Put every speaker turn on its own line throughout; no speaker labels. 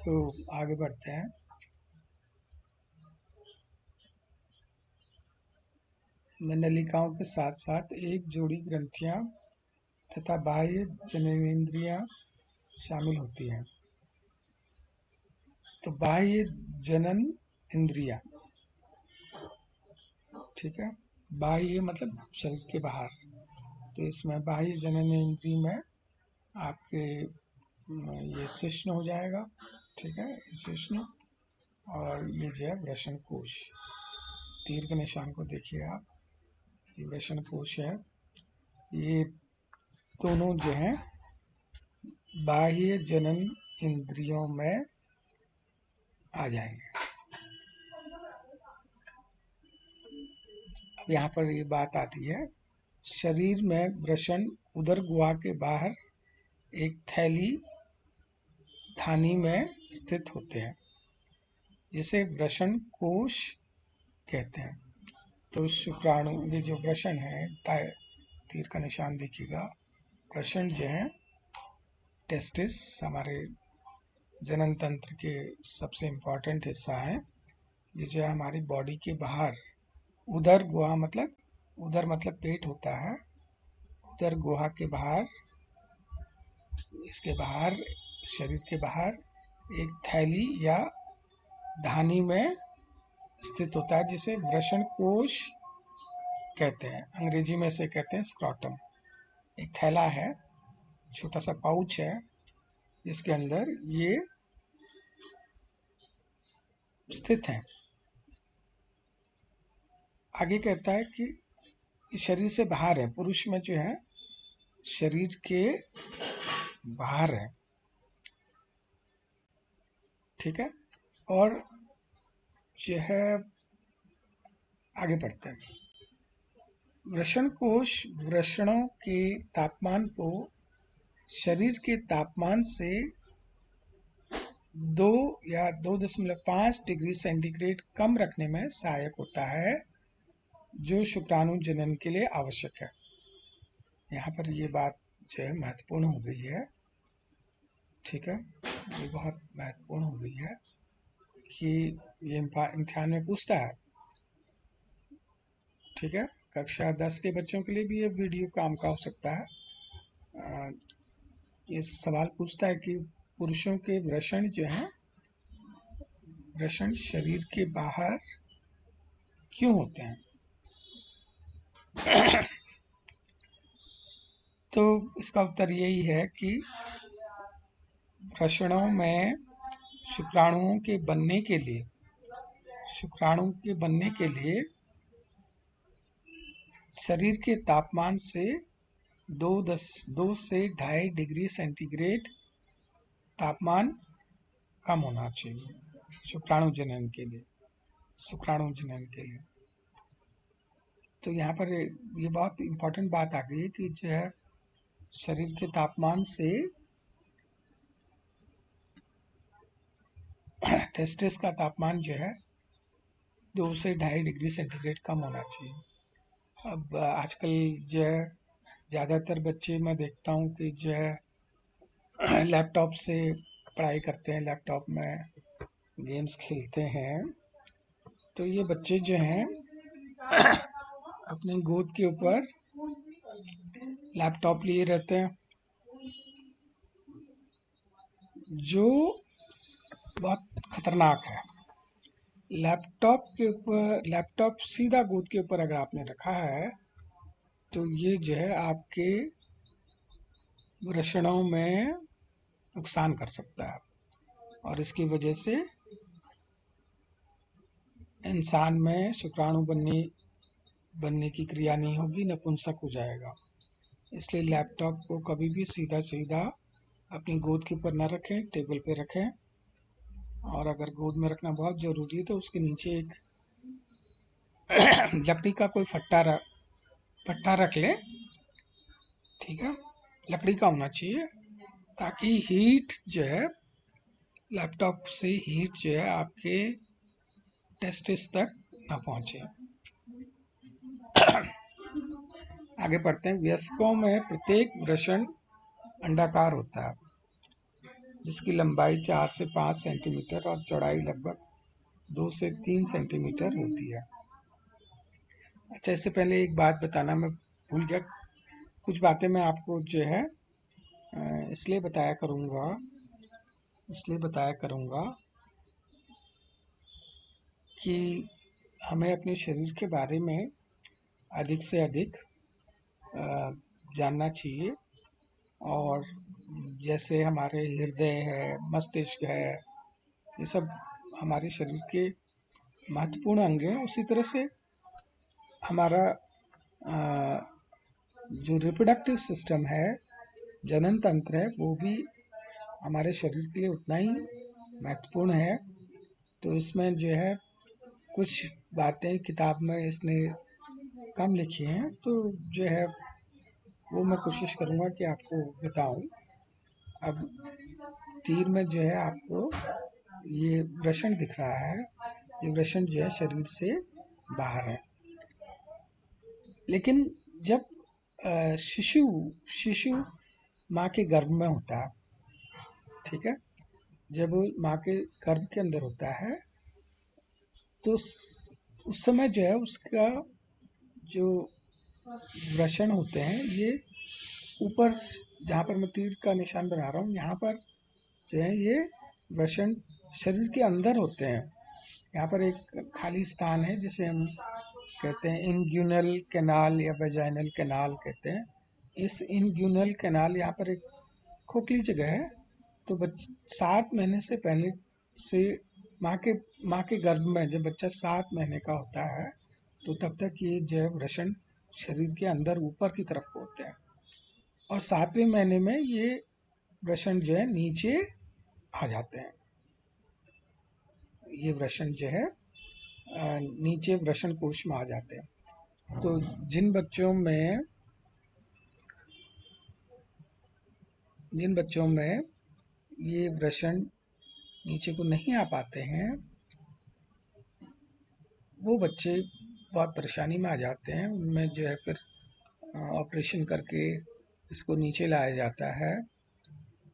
तो आगे बढ़ते हैं। नलिकाओं के साथ साथ एक जोड़ी ग्रंथियां तथा बाह्य जननेंद्रियां शामिल होती हैं। तो बाह्य जनन इंद्रिया, ठीक है, बाह्य मतलब शरीर के बाहर। तो इसमें बाह्य जनन इंद्रिय में आपके ये शिश्न हो जाएगा, ठीक है, शिश्न। और ये जो है वृषण कोश, तीर के निशान को देखिए आप, ये वृषण कोश है। ये दोनों जो हैं बाह्य जनन इंद्रियों में आ जाएंगे। अब यहाँ पर ये बात आती है, शरीर में वृषण उदर गुहा के बाहर एक थैली थानी में स्थित होते हैं, जिसे वृषण कोश कहते हैं। तो शुक्राणु, ये जो वृषण है, तीर का निशान देखिएगा, वृषण जो है टेस्टिस, हमारे जनन तंत्र के सबसे इम्पोर्टेंट हिस्सा है। ये जो है हमारी बॉडी के बाहर, उदर गुहा मतलब, उदर मतलब पेट होता है, उदर गुहा के बाहर, इसके बाहर, शरीर के बाहर एक थैली या धानी में स्थित होता है, जिसे वृषण कोश कहते हैं। अंग्रेजी में से कहते हैं स्क्रॉटम। एक थैला है, छोटा सा पाउच है, जिसके अंदर ये स्थित है। आगे कहता है कि शरीर से बाहर है, पुरुष में जो है शरीर के बाहर है, ठीक है। और जो है आगे बढ़ते हैं। वृषण कोश वृषणों के तापमान को शरीर के तापमान से 2 या 2.5 डिग्री सेंटीग्रेड कम रखने में सहायक होता है, जो शुक्राणु जनन के लिए आवश्यक है। यहाँ पर ये बात जो है महत्वपूर्ण हो गई है, ठीक है, ये बहुत महत्वपूर्ण हो गई है कि ये इम्तिहान में पूछता है, ठीक है। कक्षा 10 के बच्चों के लिए भी ये वीडियो काम का हो सकता है। ये सवाल पूछता है कि पुरुषों के वृषण जो हैं, वृषण शरीर के बाहर क्यों होते हैं। तो इसका उत्तर यही है कि वृषणों में शुक्राणुओं के बनने के लिए, शुक्राणु के बनने के लिए शरीर के तापमान से 2 से 2.5 डिग्री सेंटीग्रेड तापमान कम होना चाहिए शुक्राणु जनन के लिए, शुक्राणु जनन के लिए। तो यहाँ पर ये बहुत इम्पोर्टेंट बात आ गई कि जो है शरीर के तापमान से टेस्टिस का तापमान जो है 2 से 2.5 डिग्री सेंटीग्रेड कम होना चाहिए। अब आजकल जो है ज़्यादातर बच्चे मैं देखता हूँ कि जो है लैपटॉप से पढ़ाई करते हैं, लैपटॉप में गेम्स खेलते हैं। तो ये बच्चे जो हैं अपनी गोद के ऊपर लैपटॉप लिए रहते हैं, जो बहुत खतरनाक है। लैपटॉप के ऊपर, लैपटॉप सीधा गोद के ऊपर अगर आपने रखा है तो ये जो है आपके वृषणों में नुकसान कर सकता है, और इसकी वजह से इंसान में शुक्राणु बनने की क्रिया नहीं होगी, नपुंसक हो जाएगा। इसलिए लैपटॉप को कभी भी सीधा सीधा अपनी गोद के ऊपर न रखें, टेबल पे रखें। और अगर गोद में रखना बहुत ज़रूरी है तो उसके नीचे एक लकड़ी का कोई फट्टा रख लें, ठीक है, लकड़ी का होना चाहिए, ताकि हीट जो है, लैपटॉप से हीट जो है आपके टेस्टिस तक ना पहुंचे। आगे बढ़ते हैं। वयस्कों में प्रत्येक वृषण अंडाकार होता है। जिसकी लंबाई 4 से 5 सेंटीमीटर और चौड़ाई लगभग 2 से 3 सेंटीमीटर होती है। अच्छा, इससे पहले एक बात बताना मैं भूल गया। कुछ बातें मैं आपको जो है इसलिए बताया करूँगा कि हमें अपने शरीर के बारे में अधिक से अधिक जानना चाहिए। और जैसे हमारे हृदय है, मस्तिष्क है, ये सब हमारे शरीर के महत्वपूर्ण अंग हैं। उसी तरह से हमारा जो रिप्रोडक्टिव सिस्टम है, जनन तंत्र है, वो भी हमारे शरीर के लिए उतना ही महत्वपूर्ण है। तो इसमें जो है कुछ बातें किताब में इसने कम लिखी हैं, तो जो है वो मैं कोशिश करूँगा कि आपको बताऊं। अब तीर में जो है आपको ये वृषण दिख रहा है, ये वृषण जो है शरीर से बाहर है। लेकिन जब शिशु माँ के गर्भ में होता है, ठीक है, जब वो माँ के गर्भ के अंदर होता है तो उस समय जो है उसका जो वृषण होते हैं, ये ऊपर जहाँ पर मैं तीर का निशान बना रहा हूँ, यहाँ पर जो है ये वृषण शरीर के अंदर होते हैं। यहाँ पर एक खाली स्थान है जिसे हम कहते हैं इंग्यूनल कैनाल या वेजाइनल कैनाल कहते हैं। इस इंग्यूनल कैनाल यहाँ पर एक खोखली जगह है। तो 7 महीने से पहले से माँ के गर्भ में जब बच्चा 7 महीने का होता है तो तब तक ये जो है वृषण शरीर के अंदर ऊपर की तरफ होते हैं, और 7वें महीने में ये वृषण जो है नीचे आ जाते हैं। ये वृषण जो है नीचे वृषण कोश में आ जाते हैं। तो जिन बच्चों में ये वृषण नीचे को नहीं आ पाते हैं, वो बच्चे बहुत परेशानी में आ जाते हैं। उनमें जो है फिर ऑपरेशन करके इसको नीचे लाया जाता है,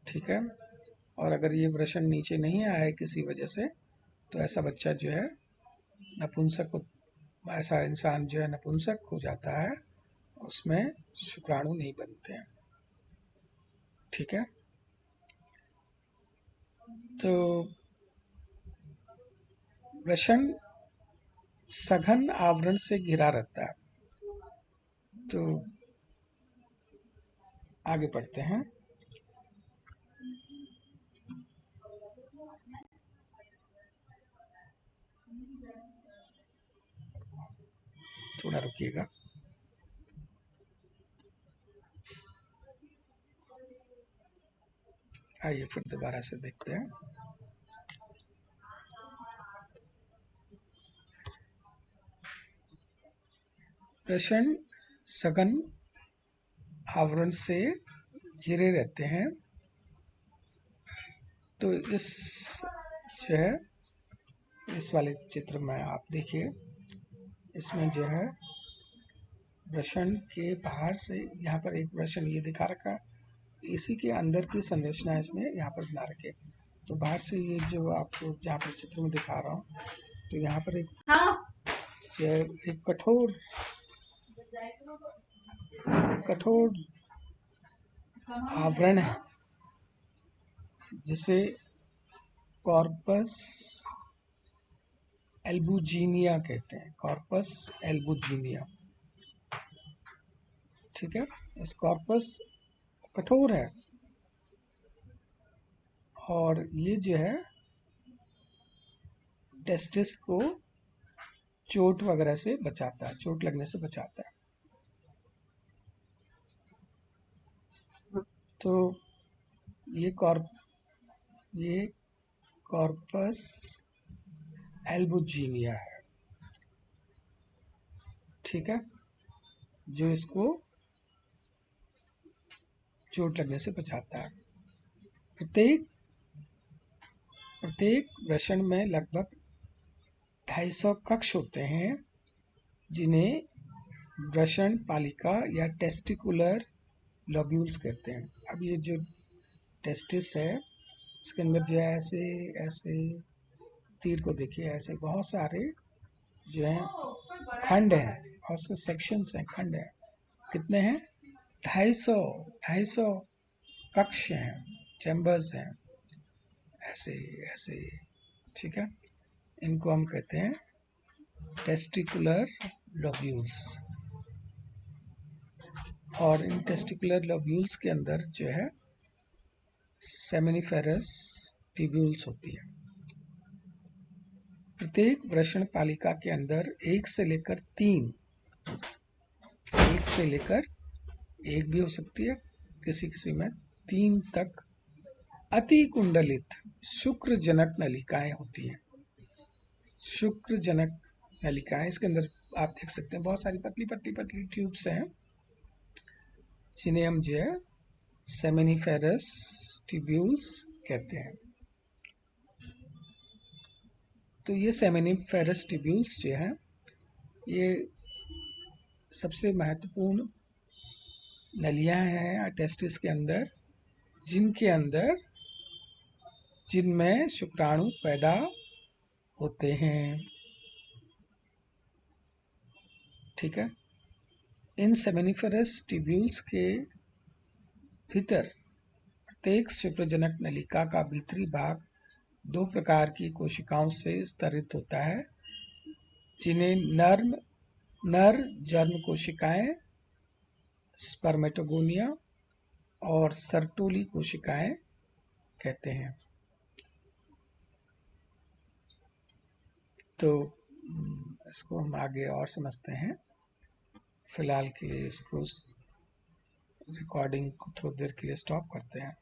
ठीक है। और अगर ये वृषण नीचे नहीं आए किसी वजह से, तो ऐसा बच्चा जो है ऐसा इंसान जो है नपुंसक हो जाता है, उसमें शुक्राणु नहीं बनते हैं, ठीक है। तो वृषण सघन आवरण से घिरा रहता है। तो आगे बढ़ते हैं। थोड़ा रुकिएगा। आइए फिर दोबारा से देखते हैं। वृषण सघन आवरण से घिरे रहते हैं। तो इस जो है इस वाले चित्र में आप देखिए, इसमें जो है वृषण के बाहर से यहाँ पर एक वृषण ये दिखा रखा, इसी के अंदर की संरचना इसने यहाँ पर बना रखी है। तो बाहर से ये जो आपको जहाँ पर चित्र में दिखा रहा हूँ, तो यहाँ पर एक कठोर आवरण है जिसे कॉर्पस एल्बुजिनिया कहते हैं। कॉर्पस एल्बुजिनिया, ठीक है। इस कॉर्पस कठोर है और ये जो है टेस्टिस को चोट वगैरह से बचाता है, चोट लगने से बचाता है। तो ये कॉर्पस एल्बुजिनिया है, ठीक है, जो इसको चोट लगने से बचाता है। प्रत्येक वृषण में लगभग 250 कक्ष होते हैं, जिन्हें वृषण पालिका या टेस्टिकुलर लोब्यूल्स कहते हैं। अब ये जो टेस्टिस है, इसके अंदर जो है ऐसे ऐसे तीर को देखिए, ऐसे बहुत सारे जो हैं खंड हैं, बहुत से सेक्शंस हैं, खंड हैं। कितने हैं? 250 कक्ष हैं, चैम्बर्स हैं, ऐसे ऐसे। ठीक है, इनको हम कहते हैं टेस्टिकुलर लोब्यूल्स। और इन टेस्टिकुलर लोब्यूल्स के अंदर जो है सेमिनिफेरस ट्यूब्यूल्स होती है। प्रत्येक वृषण पालिका के अंदर एक से लेकर एक भी हो सकती है, किसी किसी में 3 तक अति कुंडलित शुक्रजनक नलिकाएं होती हैं। शुक्रजनक नलिकाएं, इसके अंदर आप देख सकते हैं बहुत सारी पतली पतली पतली ट्यूब्स हैं, जिन्हें हम जो है सेमिनिफेरस ट्यूब्यूल्स कहते हैं। तो ये सेमिनिफेरस ट्यूब्यूल्स जो हैं, ये सबसे महत्वपूर्ण नलियां हैं टेस्टिस के अंदर, जिनमें शुक्राणु पैदा होते हैं। ठीक है, इन सेमिनिफेरस ट्यूब्यूल्स के भीतर प्रत्येक शुक्रजनक नलिका का भीतरी भाग 2 प्रकार की कोशिकाओं से स्तरित होता है, जिन्हें नर जर्म कोशिकाएं स्पर्मेटोगोनिया और सर्टोली कोशिकाएं कहते हैं। तो इसको हम आगे और समझते हैं। फिलहाल के लिए इसको रिकॉर्डिंग को थोड़ी देर के लिए स्टॉप करते हैं।